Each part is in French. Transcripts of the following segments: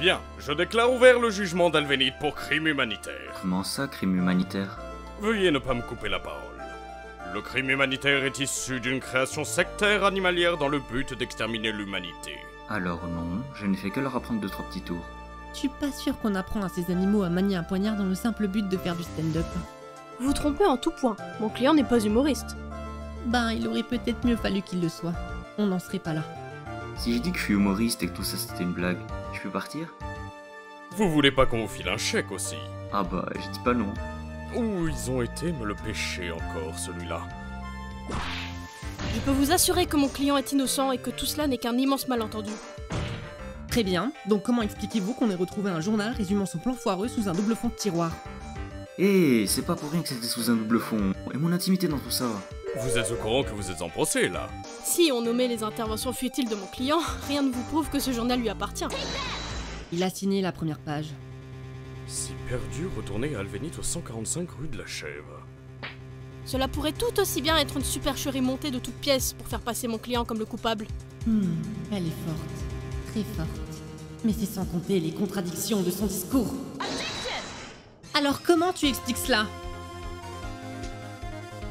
Bien, je déclare ouvert le jugement d'Alvénite pour crime humanitaire. Comment ça, crime humanitaire? Veuillez ne pas me couper la parole. Le crime humanitaire est issu d'une création sectaire animalière dans le but d'exterminer l'humanité. Alors non, je n'ai fait que leur apprendre 2-3 petits tours. Je suis pas sûre qu'on apprend à ces animaux à manier un poignard dans le simple but de faire du stand-up. Vous vous trompez en tout point. Mon client n'est pas humoriste. Ben, il aurait peut-être mieux fallu qu'il le soit. On n'en serait pas là. Si je dis que je suis humoriste et que tout ça c'était une blague, je peux partir? Vous voulez pas qu'on vous file un chèque aussi? Ah bah, je dis pas non. Ouh, ils ont été me le pêcher encore, celui-là. Je peux vous assurer que mon client est innocent et que tout cela n'est qu'un immense malentendu. Très bien, donc comment expliquez-vous qu'on ait retrouvé un journal résumant son plan foireux sous un double fond de tiroir? Eh, c'est pas pour rien que c'était sous un double fond. Et mon intimité dans tout ça. Vous êtes au courant que vous êtes en procès, là? Si on nommait les interventions futiles de mon client, rien ne vous prouve que ce journal lui appartient. Il a signé la première page. Si perdu, retournez à Alvénite au 145 rue de la Chèvre. Cela pourrait tout aussi bien être une supercherie montée de toutes pièces pour faire passer mon client comme le coupable. Elle est forte. Très forte. Mais c'est sans compter les contradictions de son discours. Alors comment tu expliques cela?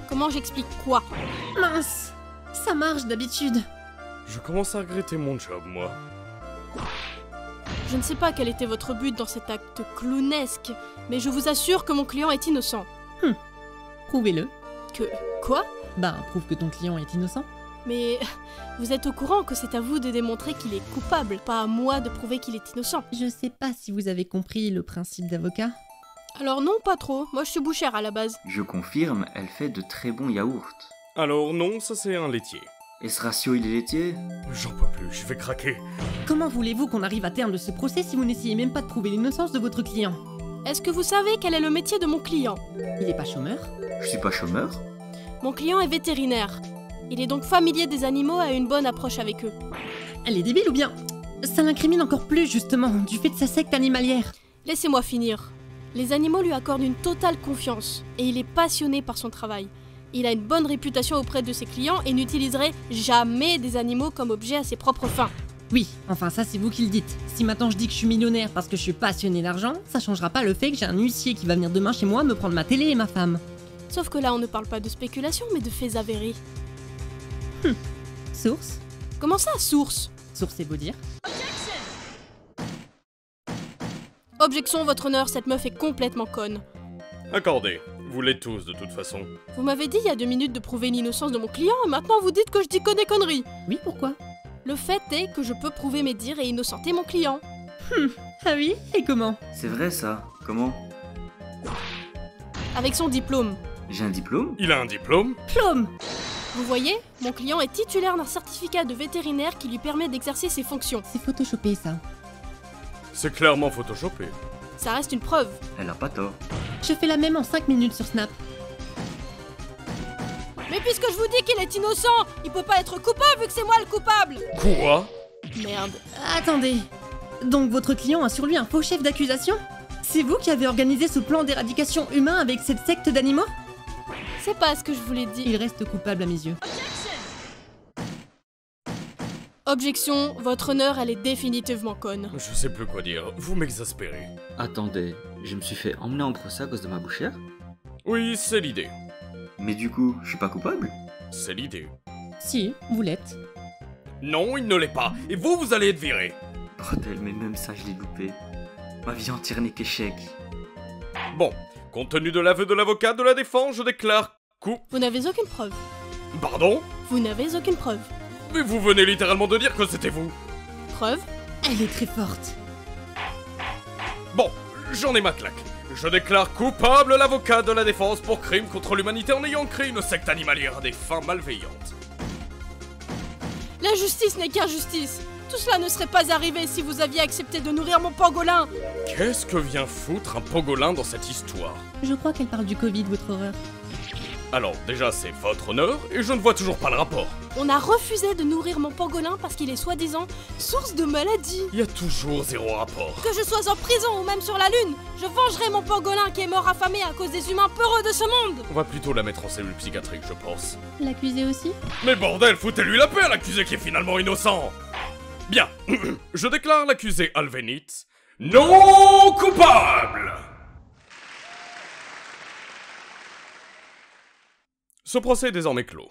Comment j'explique quoi? Mince! Ça marche d'habitude. Je commence à regretter mon job, moi. Je ne sais pas quel était votre but dans cet acte clownesque, mais je vous assure que mon client est innocent. Prouvez-le. Que... quoi? Ben, prouve que ton client est innocent. Mais vous êtes au courant que c'est à vous de démontrer qu'il est coupable, pas à moi de prouver qu'il est innocent. Je sais pas si vous avez compris le principe d'avocat. Alors non, pas trop. Moi je suis bouchère à la base. Je confirme, elle fait de très bons yaourts. Alors non, ça c'est un laitier. Et ce ratio il est laitier? J'en peux plus, je vais craquer. Comment voulez-vous qu'on arrive à terme de ce procès si vous n'essayez même pas de prouver l'innocence de votre client? Est-ce que vous savez quel est le métier de mon client? Il est pas chômeur? Je suis pas chômeur? Mon client est vétérinaire. Il est donc familier des animaux et a une bonne approche avec eux. Elle est débile ou bien? Ça l'incrimine encore plus justement, du fait de sa secte animalière. Laissez-moi finir. Les animaux lui accordent une totale confiance et il est passionné par son travail. Il a une bonne réputation auprès de ses clients et n'utiliserait jamais des animaux comme objet à ses propres fins. Oui, enfin ça c'est vous qui le dites. Si maintenant je dis que je suis millionnaire parce que je suis passionné d'argent, ça changera pas le fait que j'ai un huissier qui va venir demain chez moi me prendre ma télé et ma femme. Sauf que là on ne parle pas de spéculation mais de faits avérés. Source? Comment ça, source? Source c'est beau dire. Objection, votre honneur, cette meuf est complètement conne. Accordé. Vous l'êtes tous, de toute façon. Vous m'avez dit il y a 2 minutes de prouver l'innocence de mon client et maintenant vous dites que je dis que des conneries. Oui, pourquoi? Le fait est que je peux prouver mes dires et innocenter mon client. Ah oui? Et comment? C'est vrai ça. Comment? Avec son diplôme. J'ai un diplôme? Il a un diplôme? Plôme! Vous voyez, mon client est titulaire d'un certificat de vétérinaire qui lui permet d'exercer ses fonctions. C'est photoshopé ça. C'est clairement photoshopé. Ça reste une preuve. Elle a pas tort. Je fais la même en 5 minutes sur Snap. Mais puisque je vous dis qu'il est innocent, il peut pas être coupable vu que c'est moi le coupable. Quoi? Merde. Attendez. Donc votre client a sur lui un faux chef d'accusation? C'est vous qui avez organisé ce plan d'éradication humain avec cette secte d'animaux? C'est pas ce que je voulais dire. Il reste coupable à mes yeux. Objection, votre honneur, elle est définitivement conne. Je sais plus quoi dire. Vous m'exaspérez. Attendez, je me suis fait emmener en procès à cause de ma bouchère? Oui, c'est l'idée. Mais du coup, je suis pas coupable? C'est l'idée. Si, vous l'êtes. Non, il ne l'est pas. Et vous, vous allez être viré. Bordel, mais même ça je l'ai loupé. Ma vie entière n'est qu'échec. Bon, compte tenu de l'aveu de l'avocat de la défense, je déclare Vous n'avez aucune preuve. Pardon? Vous n'avez aucune preuve. Mais vous venez littéralement de dire que c'était vous. Preuve? Elle est très forte. Bon, j'en ai ma claque. Je déclare coupable l'avocat de la défense pour crime contre l'humanité en ayant créé une secte animalière à des fins malveillantes. La justice n'est qu'injustice. Tout cela ne serait pas arrivé si vous aviez accepté de nourrir mon pangolin. Qu'est-ce que vient foutre un pangolin dans cette histoire? Je crois qu'elle parle du Covid, votre horreur. Alors, déjà, c'est votre honneur, et je ne vois toujours pas le rapport. On a refusé de nourrir mon pangolin parce qu'il est soi-disant source de maladie. Il y a toujours zéro rapport. Que je sois en prison ou même sur la lune, je vengerai mon pangolin qui est mort affamé à cause des humains peureux de ce monde. On va plutôt la mettre en cellule psychiatrique, je pense. L'accusé aussi? Mais bordel, foutez-lui la paix à l'accusé qui est finalement innocent. Bien, je déclare l'accusé Alvénite Non coupable. Ce procès est désormais clos.